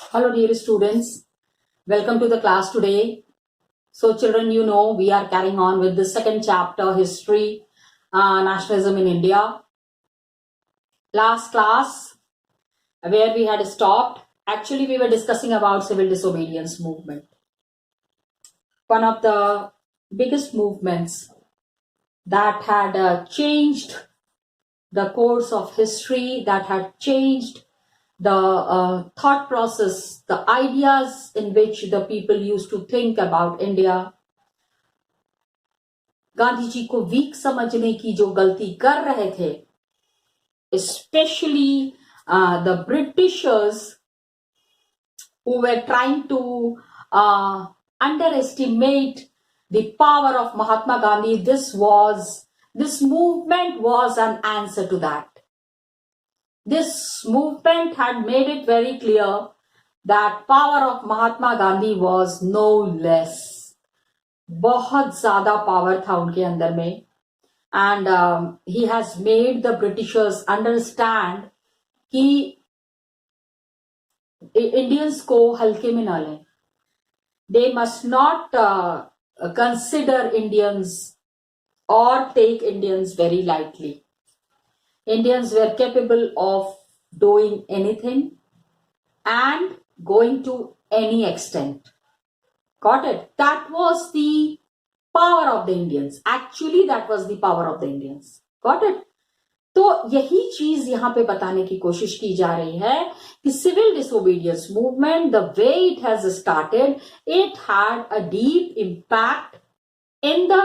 Hello dear students, welcome to the class today. So children, you know we are carrying on with the second chapter, history, nationalism in India. Last class where we had stopped, actually we were discussing about civil disobedience movement. One of the biggest movements that had changed the course of history, that had changed the thought process, the ideas in which the people used to think about India. Gandhi ji को week समझने की जो गलती कर रहे थे, especially the Britishers who were trying to underestimate the power of Mahatma Gandhi. This movement was an answer to that. This movement had made it very clear that power of Mahatma Gandhi was no less. बहुत ज्यादा power था उनके अंदर में. And he has made the Britishers understand कि Indians को हल्के में ना लें. They must not consider Indians or take Indians very lightly. Indians were capable of doing anything and going to any extent. Got it? That was the power of the Indians. Actually, that was the power of the Indians. Got it? तो यही चीज यहाँ पे बताने की कोशिश की जा रही है कि civil disobedience movement, the way it has started, it had a deep impact in the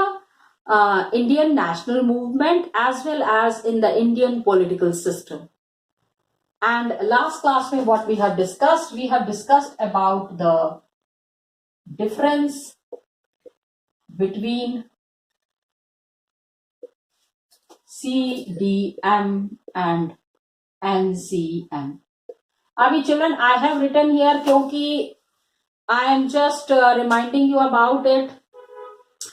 Indian national movement as well as in the Indian political system. And last class में what we have discussed about the difference between CDM and NCM. अभी children, I have written here क्योंकि I am just reminding you about it.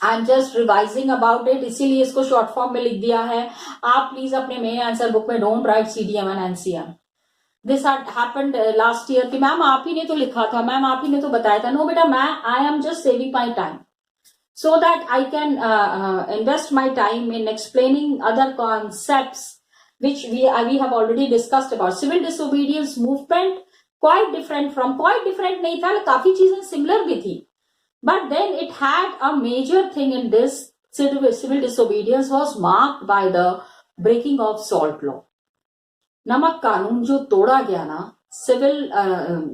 I am just revising about it, इसीलिए इसको short form में लिख दिया है. आप please अपने मेन आंसर बुक में don't write CDM and NCM. This happened last year कि मैम आप ही ने तो लिखा था, मैम आप ही ने तो बताया था. नो बेटा, मैं I am just saving my time so that I can invest my time in explaining other concepts which we have already discussed about. Civil disobedience movement quite different नहीं था, काफी चीजें similar भी थी. But then it had a major thing in this. Civil disobedience was marked by the breaking of salt law. नमक कानून जो तोड़ा गया ना, civil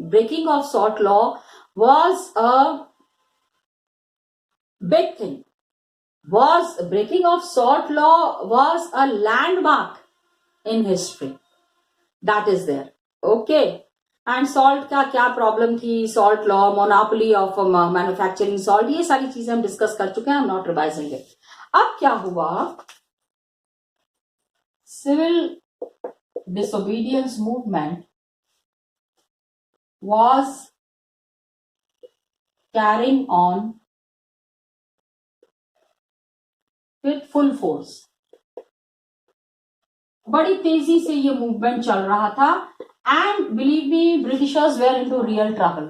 breaking of salt law was a big thing. Breaking of salt law was a landmark in history. That is there. Okay. And salt का क्या problem थी, salt law, monopoly of manufacturing salt, ये सारी चीजें हम discuss कर चुके हैं. I'm not revising it. अब क्या हुआ, civil disobedience movement was carrying on with full force. बड़ी तेजी से ये मूवमेंट चल रहा था. And believe me, Britishers were into real trouble.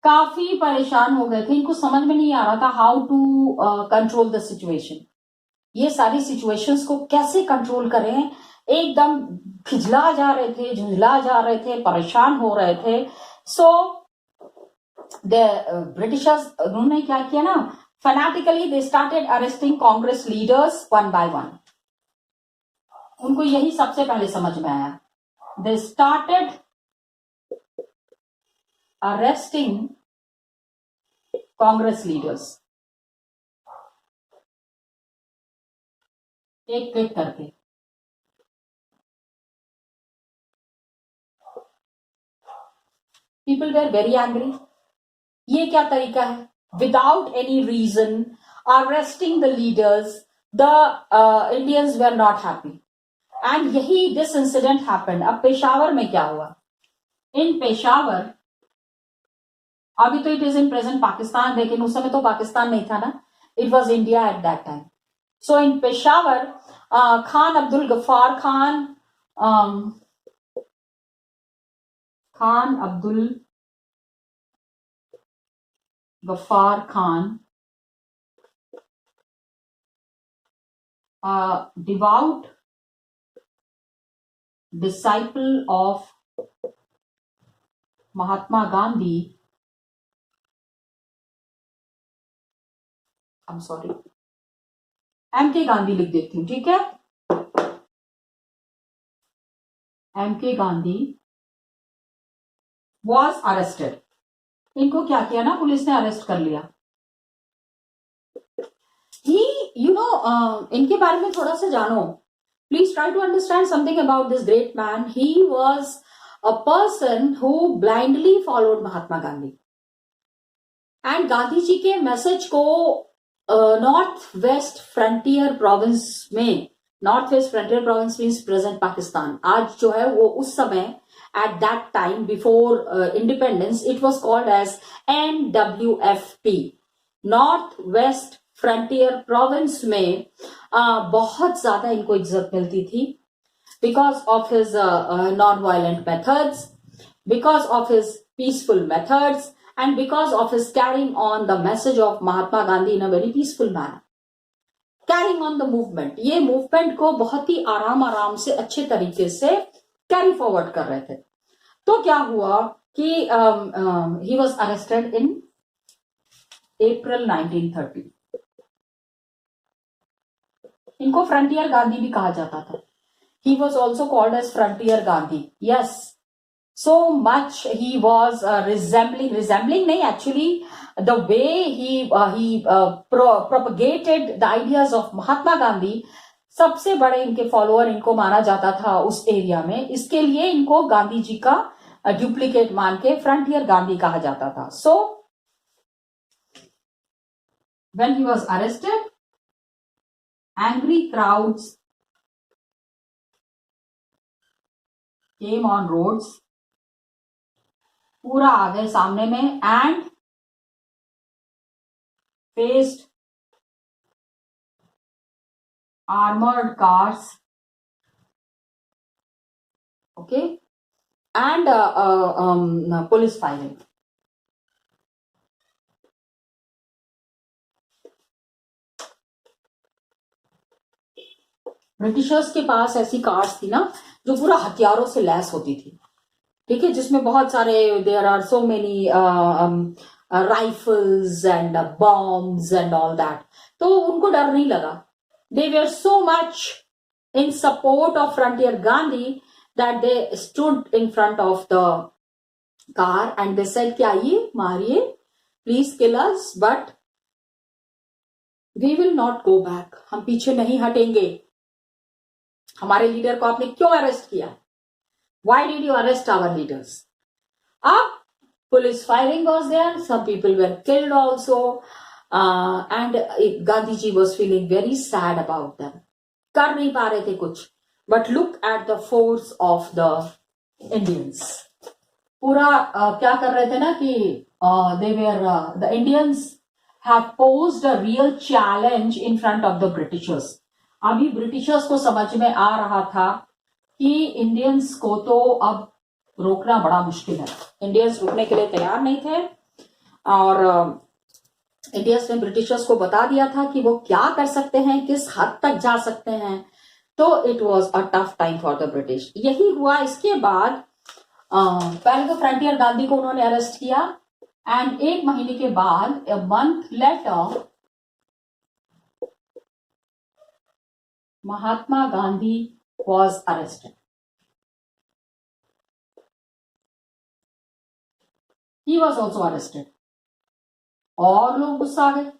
काफी परेशान हो गए थे, इनको समझ में नहीं आ रहा था how to control the situation. ये सारी सिचुएशंस को कैसे कंट्रोल करें, एकदम खिजला जा रहे थे, झुंझला जा रहे थे, परेशान हो रहे थे. सो द ब्रिटिशर्स उन्होंने क्या किया ना, fanatically they started arresting Congress leaders one by one. उनको यही सबसे पहले समझ में आया. They started arresting Congress leaders एक एक करके. People were very angry. ये क्या तरीका है, without any reason arresting the leaders. The Indians were not happy. And यही this incident happened. अब पेशावर में क्या हुआ, in पेशावर, अभी तो it is in present Pakistan, लेकिन उस समय तो पाकिस्तान नहीं था ना, it was India at that time. So in Peshawar, Khan Abdul Ghaffar Khan, Khan Abdul Ghaffar Khan, a devout disciple of Mahatma Gandhi, I'm sorry, M.K. Gandhi लिख देती हूँ, ठीक है, M.K. Gandhi was arrested. इनको क्या किया ना, पुलिस ने अरेस्ट कर लिया. He, इनके बारे में थोड़ा सा जानो. Please try to understand something about this great man. He was a person who blindly followed Mahatma Gandhi. And Gandhi ji के मैसेज को नॉर्थ वेस्ट फ्रंटियर प्रोविंस में, north west frontier province means present Pakistan, आज जो है वो उस समय at that time before independence it was called as NWFP, north west frontier province में बहुत ज्यादा इनको इज्जत मिलती थी because of his non-violent methods, because of his peaceful methods, and because of his carrying on the message of Mahatma Gandhi in a very peaceful manner. Carrying on the movement, ये movement को बहुत ही आराम आराम से अच्छे तरीके से carry forward कर रहे थे. तो क्या हुआ कि he was arrested in April 1930. इनको फ्रंटियर गांधी भी कहा जाता था. He was also called as Frontier Gandhi. Yes, so much he was resembling nahi, actually the way he propagated the ideas of Mahatma Gandhi, सबसे बड़े इनके फॉलोअर इनको माना जाता था उस एरिया में. इसके लिए इनको गांधी जी का डुप्लीकेट मान के फ्रंटियर गांधी कहा जाता था. So when he was arrested, angry crowds came on roads, पूरा आ गए सामने में, and faced armored cars, okay, and police firing. Britishers के पास ऐसी कार्स थी ना जो पूरा हथियारों से लैस होती थी, ठीक है, जिसमें बहुत सारे, there are so many rifles and bombs and all that. तो उनको डर नहीं लगा. They were so much in support of frontier Gandhi that they stood in front of the car and they said कि आइए मारिए, please kill us, but we will not go back, हम पीछे नहीं हटेंगे. हमारे लीडर को आपने क्यों अरेस्ट किया? Why did you arrest our leaders? अब police firing was there, some people were killed also, and Gandhi ji was feeling very sad about them. कर नहीं पा रहे थे कुछ. But look at the force of the Indians. पूरा क्या कर रहे थे ना कि they were the Indians have posed a real challenge in front of the Britishers. अभी ब्रिटिशर्स को समझ में आ रहा था कि इंडियंस को तो अब रोकना बड़ा मुश्किल है. इंडियंस रुकने के लिए तैयार नहीं थे और इंडियंस ने ब्रिटिशर्स को बता दिया था कि वो क्या कर सकते हैं, किस हद तक जा सकते हैं. तो it was a tough time for the British. यही हुआ. इसके बाद पहले तो फ्रंटियर गांधी को उन्होंने अरेस्ट किया एंड एक महीने के बाद, a month later, Mahatma Gandhi was arrested. He was also arrested. और लोग गुस्सा आ गए.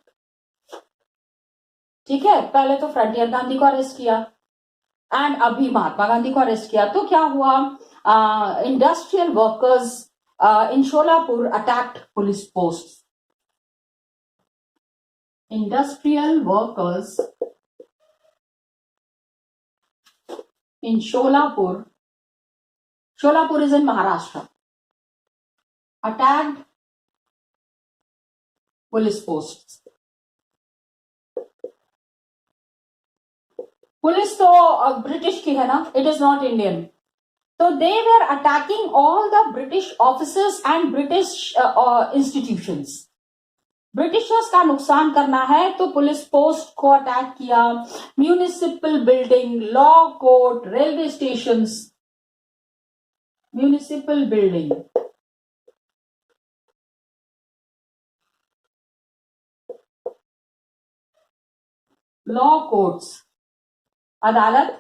ठीक है, पहले तो फ्रंटियर गांधी को अरेस्ट किया एंड अभी महात्मा गांधी को अरेस्ट किया. तो क्या हुआ? Industrial workers in Sholapur attacked police post. Industrial workers in Sholapur is in Maharashtra, attacked police posts. Police तो ब्रिटिश की है ना, it is not Indian. So they were attacking all the British offices and British institutions. Britishers का नुकसान करना है तो police post को अटैक किया, municipal building, law court, railway stations, municipal building, law courts, अदालत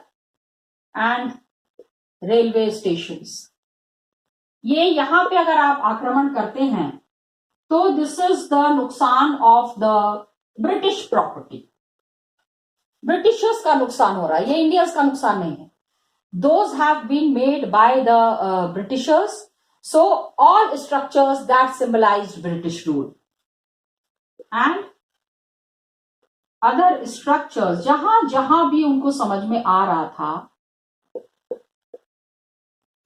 एंड रेलवे स्टेशंस। ये यहां पे अगर आप आक्रमण करते हैं तो दिस इज द नुकसान of the British property. Britishers का नुकसान हो रहा है, ये इंडियंस का नुकसान नहीं है। Those have been made by the Britishers. So all structures that symbolized British rule and other structures जहां जहां भी उनको समझ में आ रहा था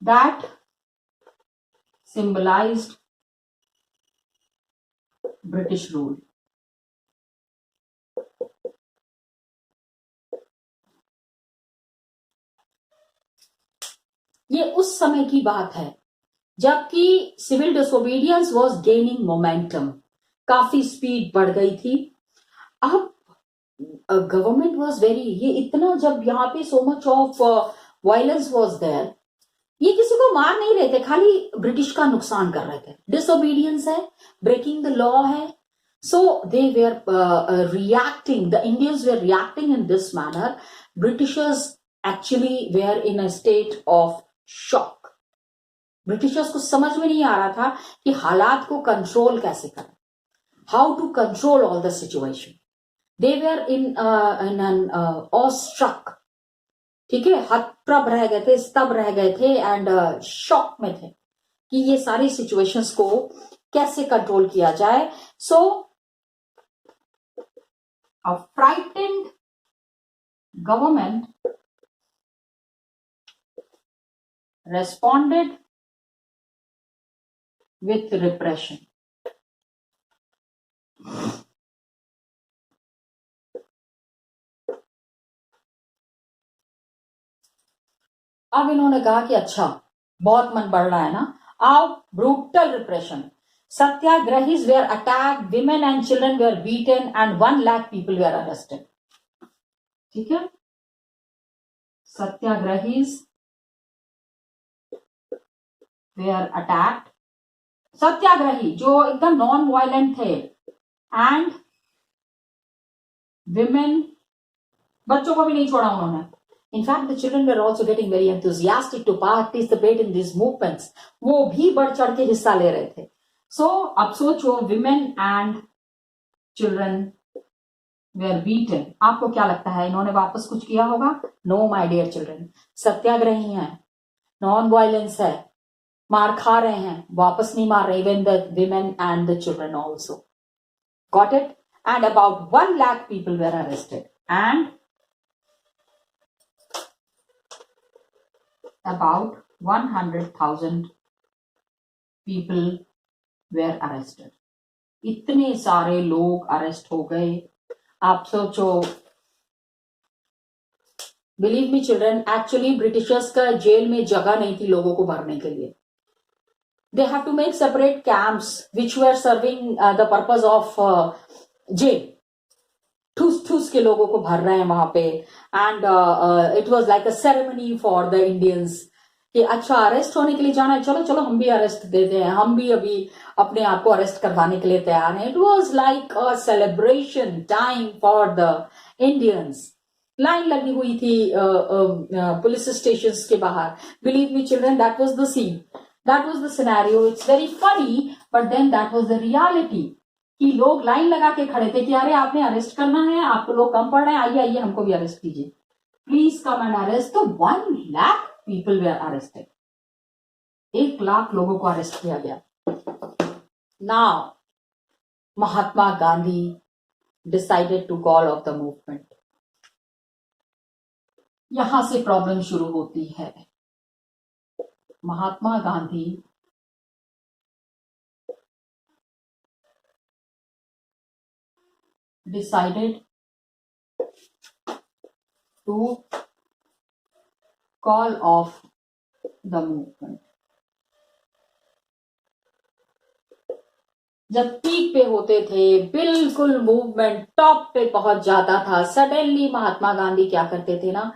that symbolized British rule. ये उस समय की बात है जबकि civil disobedience was gaining momentum, काफी स्पीड बढ़ गई थी। अब गवर्नमेंट वाज वेरी, ये इतना जब यहाँ पे so much of violence was there, ये किसी को मार नहीं रहे थे, खाली ब्रिटिश का नुकसान कर रहे थे। डिसोबीडियंस है, ब्रेकिंग द लॉ है, so they were reacting, the Indians were reacting in this manner. Britishers actually were in a state of shock. Britishers को समझ में नहीं आ रहा था कि हालात को कंट्रोल कैसे करें, how to control all the situation. They were in an awestruck, ठीक है, हतप्रभ रह गए थे, स्तब्ध रह गए थे एंड शॉक में थे कि ये सारी सिचुएशंस को कैसे कंट्रोल किया जाए। So a frightened government responded with repression. अब इन्होंने कहा कि अच्छा बहुत मन बढ़ रहा है ना, आओ brutal repression. Satyagrahis were attacked, women and children were beaten and 1 lakh people were arrested. ठीक है, सत्याग्रहीज वेयर अटैक्ड, सत्याग्रही जो एकदम नॉन वायलेंट थे, एंड विमेन, बच्चों को भी नहीं छोड़ा उन्होंने। In fact, the children were also getting very enthusiastic to participate in these movements. वो भी बढ़ चढ़ के हिस्सा ले रहे थे। So, अब सोचो, women and children were beaten. आपको क्या लगता है, इन्होंने वापस कुछ किया होगा? No, my dear children. सत्याग्रही हैं, नॉन वायलेंस है, मार खा रहे हैं, वापस नहीं मार रहे, even the women and the children also. Got it? And about 1 lakh people were arrested. And about 100,000 people were arrested. इतने सारे लोग अरेस्ट हो गए। आप सोचो, believe me children, actually Britishers का जेल में जगह नहीं थी लोगों को भरने के लिए। They have to make separate camps which were serving the purpose of jail. ठूस ठूस के लोगों को भर रहे हैं वहां पे, and it was like a ceremony for the Indians कि अच्छा अरेस्ट होने के लिए जाना है, चलो चलो हम भी अरेस्ट देते हैं, हम भी अभी अपने आप को अरेस्ट करवाने के लिए तैयार हैं। It was like a celebration time for the Indians. Line लगी हुई थी पुलिस स्टेशंस के बाहर। Believe me children, that was the scene, that was the scenario. It's very funny but then that was the reality कि लोग line लगा के खड़े थे कि अरे आपने अरेस्ट करना है, आपको लोग कम पड़ रहे हैं, आइए आइए हमको भी अरेस्ट कीजिए, प्लीज कम एंड अरेस्ट। तो 1 lakh people were arrested, 1 lakh लोगों को अरेस्ट किया गया। Now Mahatma Gandhi decided to call off the movement. यहां से प्रॉब्लम शुरू होती है। Mahatma Gandhi decided to call off the movement. जब पीक पे होते थे, बिल्कुल मूवमेंट टॉप पे पहुंच जाता था, सडनली महात्मा गांधी क्या करते थे ना,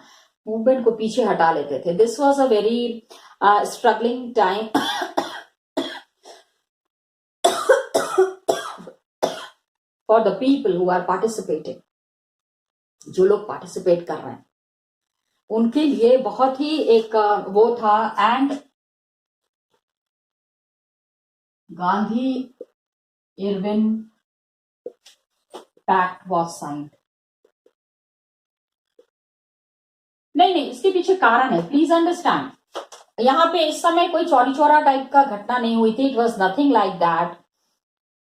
मूवमेंट को पीछे हटा लेते थे. This was a very struggling time for the people who are participating. जो लोग पार्टिसिपेट कर रहे हैं उनके लिए बहुत ही एक वो था. And Gandhi Irwin pact was signed. नहीं, इसके पीछे कारण है, प्लीज अंडरस्टैंड. यहाँ पे इस समय कोई चौरी चौरा टाइप का घटना नहीं हुई थी. It was nothing like that.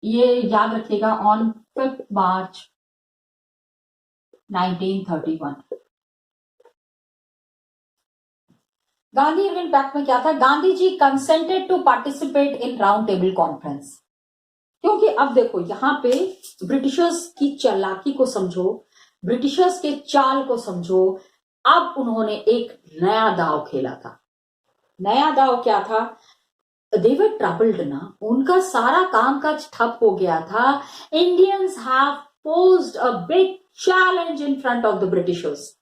ये याद रखिएगा. On 5 March 1931 Gandhi Irwin pact में क्या था, Gandhi ji consented to participate in round table conference. क्योंकि अब देखो यहां पे ब्रिटिशर्स की चालाकी को समझो, ब्रिटिशर्स के चाल को समझो. अब उन्होंने एक नया दाव खेला था. नया दाव क्या था, दे वर ट्रबल्ड ना, उनका सारा कामकाज ठप हो गया था. Indians have posed a big challenge in front of the Britishers.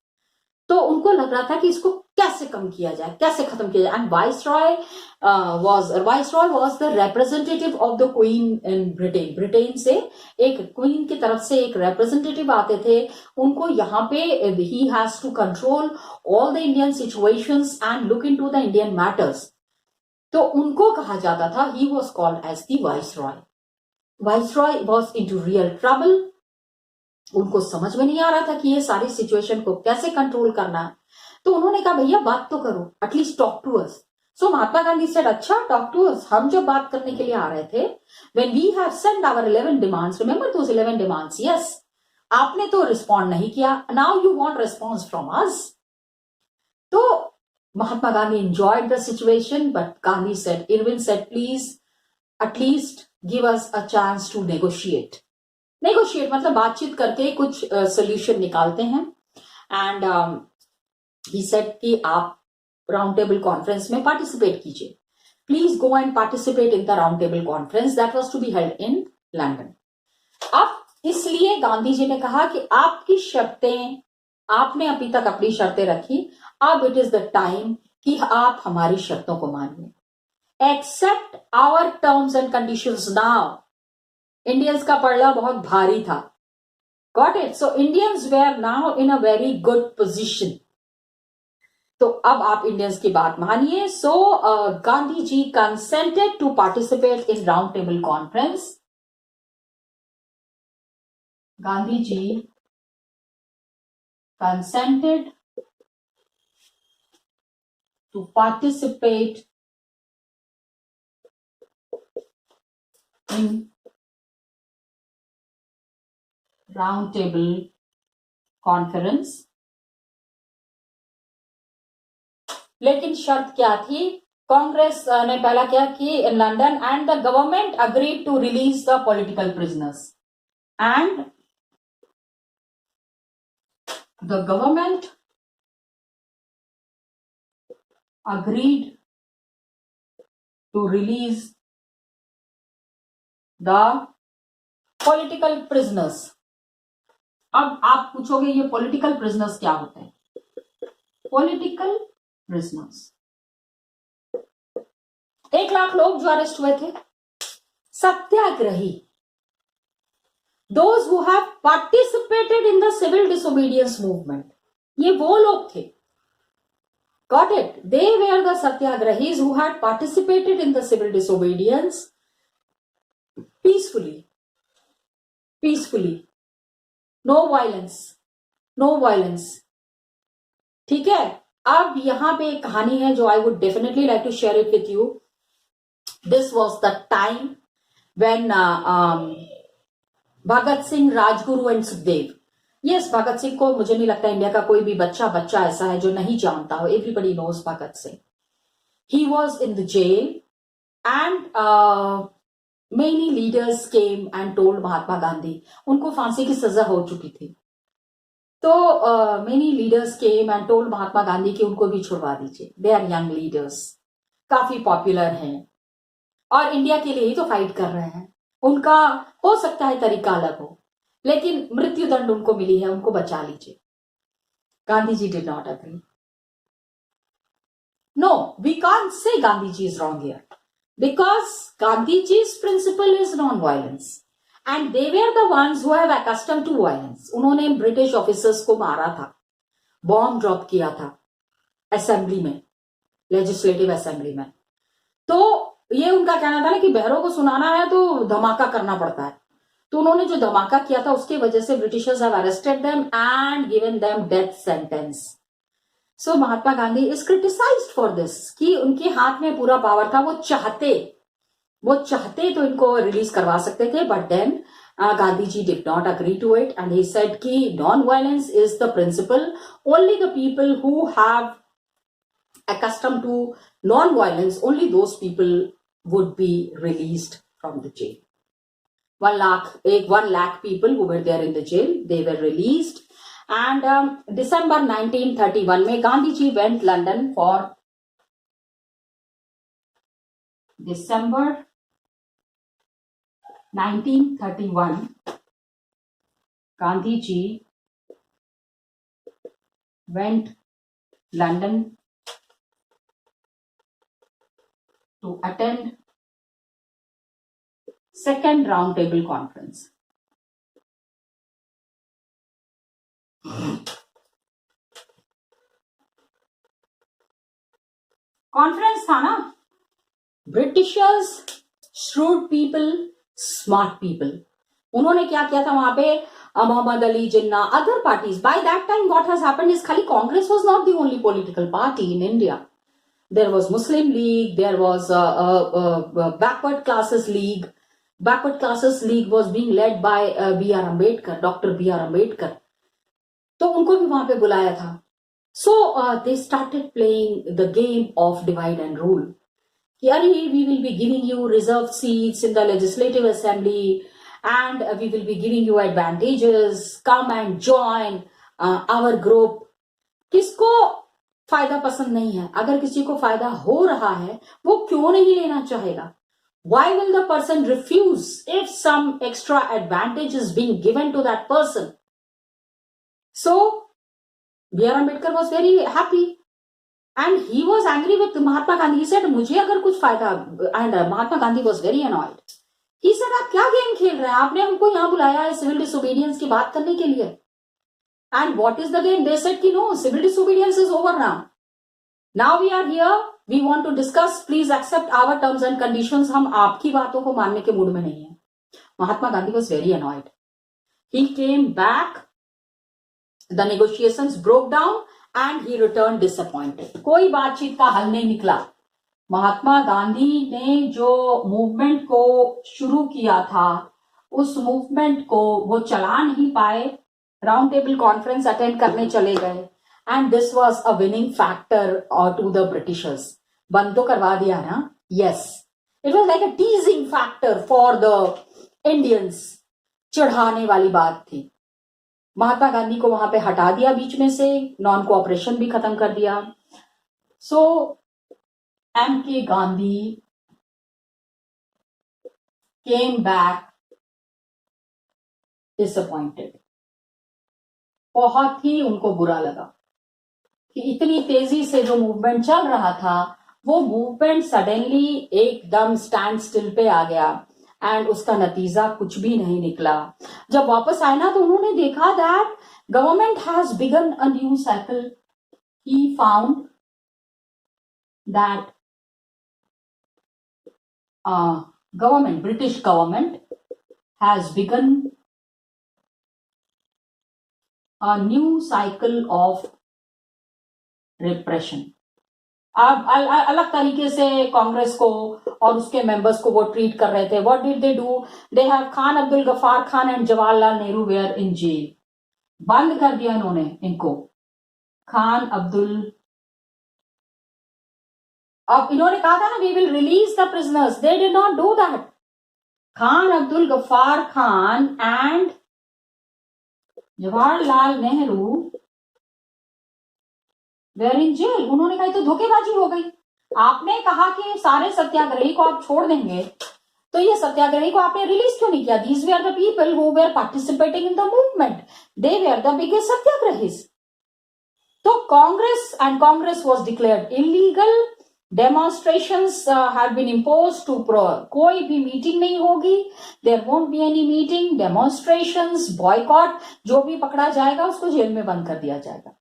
तो उनको लग रहा था कि इसको कैसे कम किया जाए, कैसे खत्म किया जाए. And viceroy was the representative of the queen in Britain. Britain से एक क्वीन की तरफ से एक रिप्रेजेंटेटिव आते थे. उनको यहाँ पे ही has to control all the Indian situations and look into the Indian matters. तो उनको कहा जाता था, he was called as the viceroy. Viceroy was into real trouble. उनको समझ में नहीं आ रहा था कि ये सारी सिचुएशन को कैसे कंट्रोल करना है. तो उन्होंने कहा भैया बात तो करो, at least talk to us. So Mahatma Gandhi said, अच्छा टॉक टू अस. हम जब बात करने के लिए आ रहे थे, when we have send our 11 demands, remember those 11 demands, yes, आपने तो रिस्पॉन्ड नहीं किया. Now you want response from us. तो Mahatma Gandhi enjoyed the situation, but Gandhi said, Irwin said, please at least give us a chance to negotiate. Negotiate मतलब बातचीत करके कुछ solution निकालते हैं. एंड ही सेड कि आप राउंड टेबल कॉन्फ्रेंस में पार्टिसिपेट कीजिए. Please go and participate in the round table conference that was to be held in London. अब इसलिए गांधी जी ने कहा कि आपकी शर्तें, आपने अभी तक अपनी शर्तें रखी, अब इट इज द टाइम कि आप हमारी शर्तों को मानिए. Accept our terms and conditions now. Indians का पड़ला बहुत भारी था. Got it. So Indians were now in a very good position. तो अब आप इंडियंस की बात मानिए. So Gandhi ji consented to participate in round table conference. Gandhi ji consented to participate in round table conference. लेकिन शर्त क्या थी, कांग्रेस ने पहला क्या कि London and the government agreed to release the political prisoners. And the government agreed to release the political prisoners. अब आप पूछोगे ये पॉलिटिकल प्रिजनर्स क्या होते हैं. पॉलिटिकल प्रिजनर्स 1 लाख लोग जो अरेस्ट हुए थे, satyagrahi, those who have participated in the civil disobedience movement, ये वो लोग थे. Got it? They were the satyagrahis who had participated in the civil disobedience peacefully. No violence. ठीक है. अब यहां पे एक कहानी है जो I would definitely like to share it with you. This was the time when Bhagat Singh, Rajguru and Sukhdev. Yes, Bhagat Singh को मुझे नहीं लगता इंडिया का कोई भी बच्चा ऐसा है जो नहीं जानता हो. Everybody knows Bhagat Singh. He was in the jail and many leaders came and told Mahatma Gandhi. उनको फांसी की सजा हो चुकी थी. तो many leaders came and told Mahatma Gandhi कि उनको भी छुड़वा दीजिए. दे आर यंग लीडर्स, काफी पॉपुलर हैं और इंडिया के लिए ही तो फाइट कर रहे हैं. उनका हो सकता है तरीका अलग हो, लेकिन मृत्यु दंड उनको मिली है, उनको बचा लीजिए। Gandhi ji did not agree. No, we can't say Gandhi ji is wrong here, because Gandhiji's principle is non-violence and they were the ones who have accustomed to violence. उन्होंने ब्रिटिश ऑफिसर्स को मारा था, बॉम्ब ड्रॉप किया था असेंबली में, लेजिस्लेटिव असेंबली में। तो ये उनका कहना था ना कि बहरों को सुनाना है तो धमाका करना पड़ता है। तो उन्होंने जो धमाका किया था उसकी वजह से Britishers have arrested them and given them death sentence. So Mahatma Gandhi is criticised for this कि उनके हाथ में पूरा पावर था, वो चाहते तो इनको रिलीज करवा सकते थे, but then Gandhi ji did not agree to it and he said कि non violence is the principle, only the people who have accustomed to non-violence, only those people would be released from the jail. 1 lakh people who were there in the jail, they were released. And December 1931 में Gandhi ji went London for December 1931 Gandhi ji went London to attend second round table conference. Conference था ना, britishers, shrewd people, smart people. उन्होंने क्या किया था वहां पे, Mohammad Ali Jinnah, other parties. By that time what has happened is खाली Congress was not the only political party in India. There was Muslim League, there was Backward Classes League. Backward Classes League was being led by B.R. Ambedkar, Dr. B.R. Ambedkar. तो उनको भी वहां पे बुलाया था। So they started playing the game of divide and rule. कि अरे we will be giving you reserved seats in the legislative assembly and we will be giving you advantages. Come and join our group. किसको फायदा पसंद नहीं है? अगर किसी को फायदा हो रहा है वो क्यों नहीं लेना चाहेगा? Why will the person refuse if some extra advantage is being given to that person? So B.R. Ambedkar was very happy and he was angry with Mahatma Gandhi. He said मुझे अगर कुछ फायदा, and Mahatma Gandhi was very annoyed. He said आप क्या game खेल रहे हैं? आपने हमको यहाँ बुलाया है सिविल डिसोबीडियंस की बात करने के लिए। And what is the game? They said कि no, civil disobedience is over now. Now we are here. We want to discuss. Please accept our terms and conditions. हम आपकी बातों को मानने के मूड में नहीं है। Mahatma Gandhi was very annoyed. He came back. The negotiations broke down and he returned disappointed. कोई बातचीत का हल नहीं निकला। महात्मा गांधी ने जो मूवमेंट को शुरू किया था उस मूवमेंट को वो चला नहीं पाए। राउंड टेबल कॉन्फ्रेंस अटेंड करने चले गए and this was a winning factor to the Britishers. बंद तो करवा दिया ना? Yes, it was like a teasing factor for the Indians. चढ़ाने वाली बात थी। महात्मा गांधी को वहां पे हटा दिया बीच में से, नॉन कोऑपरेशन भी खत्म कर दिया। सो एम के गांधी केम बैक डिसअपॉइंटेड। बहुत ही उनको बुरा लगा कि इतनी तेजी से जो मूवमेंट चल रहा था वो मूवमेंट सडनली एकदम स्टैंड स्टिल पे आ गया एंड उसका नतीजा कुछ भी नहीं निकला। जब वापस आए ना तो उन्होंने देखा that government has begin a new cycle. He found that government, British government has begin a new cycle of repression. अब अलग तरीके से कांग्रेस को और उसके मेंबर्स को वो ट्रीट कर रहे थे। What did they do? They have Khan Abdul Ghaffar Khan and Jawaharlal Nehru were in jail. बंद कर दिया इन्होंने इनको। खान अब्दुल, अब इन्होंने कहा था ना we will release the prisoners, they did not do that. Khan Abdul Ghaffar Khan and Jawaharlal Nehru were in jail. उन्होंने कहा तो धोखेबाजी हो गई। आपने कहा कि सारे सत्याग्रही को आप छोड़ देंगे तो ये सत्याग्रही को आपने रिलीज क्यों नहीं किया? These were the people who were participating in the movement, they were the biggest satyagrahis. तो Congress was declared illegal, demonstrations have been imposed to कोई भी मीटिंग नहीं होगी, there won't be any meeting, demonstrations, boycott, जो भी पकड़ा जाएगा उसको जेल में बंद कर दिया जाएगा।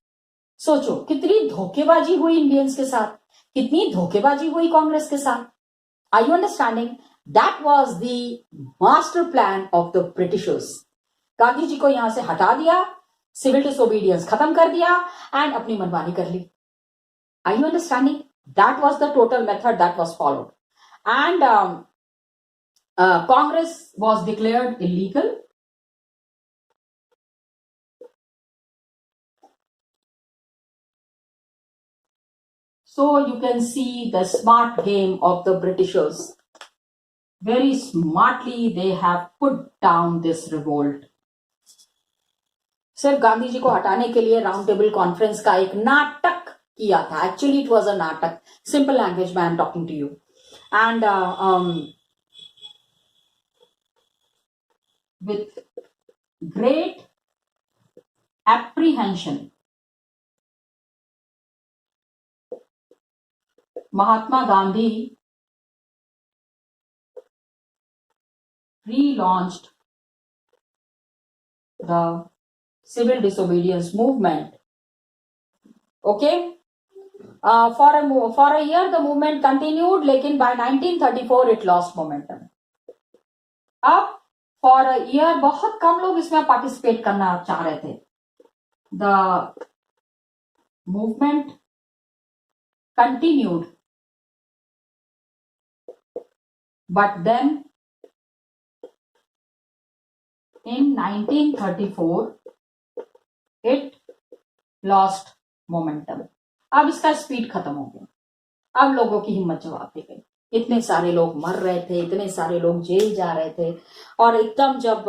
सोचो कितनी धोखेबाजी हुई इंडियंस के साथ, कितनी धोखेबाजी हुई कांग्रेस के साथ। Are you understanding? That was the master plan of the Britishers. Gandhi ji को यहां से हटा दिया, सिविल डिसोबीडियंस खत्म कर दिया एंड अपनी मनमानी कर ली। Are you understanding? That was the total method that was followed. And Congress was declared illegal. So you can see the smart game of the Britishers. Very smartly they have put down this revolt. सिर्फ गांधी जी को हटाने के लिए round table conference का एक नाटक किया था। एक्चुअली इट वाज अ नाटक, सिंपल लैंग्वेज में I am talking to you. And with great apprehension Mahatma Gandhi relaunched the civil disobedience movement. Okay, for a year the movement continued, लेकिन by 1934 it lost momentum. अब for a year बहुत कम लोग इसमें participate करना चाह रहे थे। The movement continued, but then in 1934 it lost momentum. अब इसका स्पीड खत्म हो गया, अब लोगों की हिम्मत जवाब दे गई। इतने सारे लोग मर रहे थे, इतने सारे लोग जेल जा रहे थे, और एकदम जब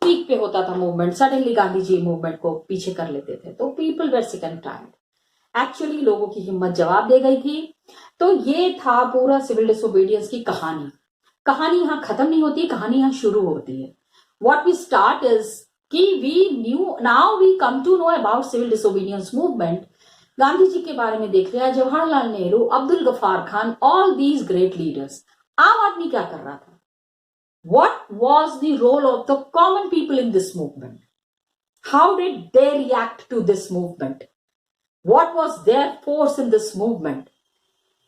पीक पे होता था movement, suddenly Gandhi ji movement को पीछे कर लेते थे, तो people were sick and tired. Actually लोगों की हिम्मत जवाब दे गई थी। तो ये था पूरा सिविल डिसोबीडियंस की कहानी। कहानी यहाँ खत्म नहीं होती, कहानी यहाँ शुरू होती है। What we start is now we come to know about civil disobedience movement. Gandhi ji के बारे में देख लिया, Jawaharlal Nehru, Abdul Gaffar Khan, all these great leaders. आम आदमी क्या कर रहा था? What was the role of the common people in this movement? How did they react to this movement? What was their force in this movement?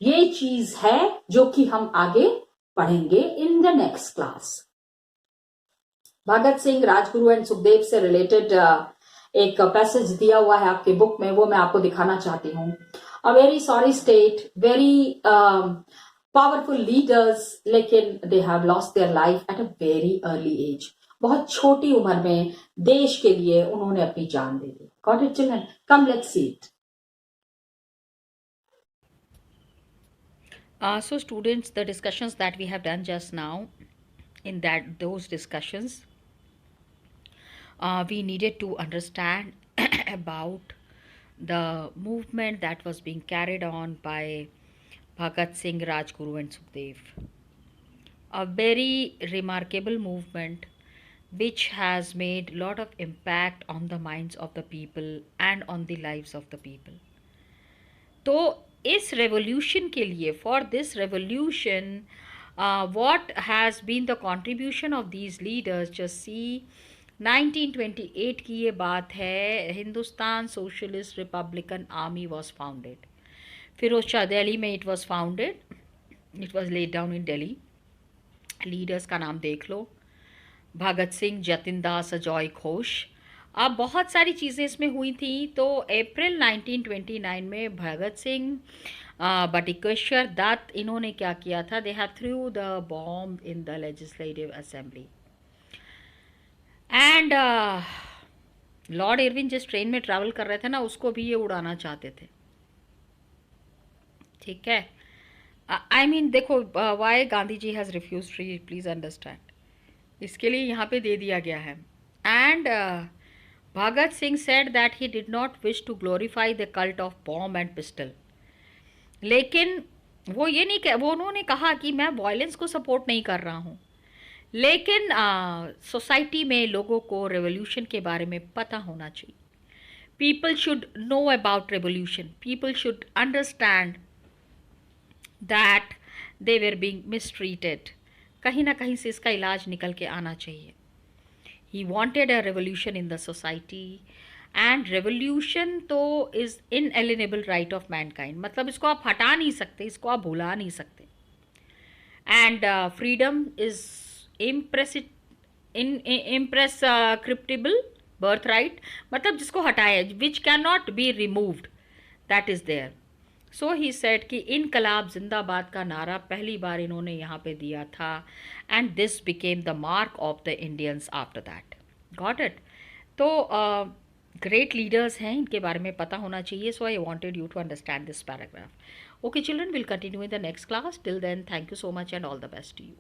ये चीज है जो कि हम आगे पढ़ेंगे in the next class. Bhagat Singh, Rajguru and Sukhdev से रिलेटेड एक पैसेज दिया हुआ है आपके बुक में, वो मैं आपको दिखाना चाहती हूँ। A very sorry state, very powerful leaders, लेकिन they have lost their life at a very early age. बहुत छोटी उम्र में देश के लिए उन्होंने अपनी जान दे दी। Got it children? Come let's see it. So students, the discussions that we have done just now, in those discussions, we needed to understand about the movement that was being carried on by Bhagat Singh, Rajguru and Sukhdev. A very remarkable movement which has made a lot of impact on the minds of the people and on the lives of the people. तो इस revolution के लिए, for this revolution, what has been the contribution of these leaders? Just see, 1928 की ये बात है, Hindustan socialist republican army was founded. Firoz Shah Delhi में it was founded, it was laid down in Delhi. Leaders का नाम देख लो, भगत सिंह, जतिन दास, अजॉय घोष। अब बहुत सारी चीज़ें इसमें हुई थी। तो अप्रैल 1929 में भगत सिंह, बटुकेश्वर दत्त, इन्होंने क्या किया था? They have through the bomb in the legislative assembly. And Lord Irwin जिस ट्रेन में ट्रैवल कर रहे थे ना, उसको भी ये उड़ाना चाहते थे। ठीक है, आई मीन देखो, why Gandhi ji has refuse free, please understand, इसके लिए यहाँ पे दे दिया गया है। And Bhagat Singh said that he did not wish to glorify the cult of bomb and pistol. लेकिन वो ये नहीं, वो उन्होंने कहा कि मैं वायलेंस को सपोर्ट नहीं कर रहा हूँ, लेकिन सोसाइटी में लोगों को रेवोल्यूशन के बारे में पता होना चाहिए. People should know about revolution. People should understand that they were being mistreated. कहीं ना कहीं से इसका इलाज निकल के आना चाहिए. He wanted a revolution in the society, and revolution तो is inalienable right of mankind. मतलब इसको आप हटा नहीं सकते, इसको आप भुला नहीं सकते. And freedom is imprescriptible birthright. मतलब जिसको हटाया, which cannot be removed, that is there. So he said कि इनकलाब जिंदाबाद का नारा पहली बार इन्होंने यहाँ पे दिया था, and this became the mark of the Indians after that. Got it. तो ग्रेट लीडर्स हैं, इनके बारे में पता होना चाहिए. So I wanted you to understand this paragraph. Okay children, will continue in the next class. Till then, thank you so much and all the best to you.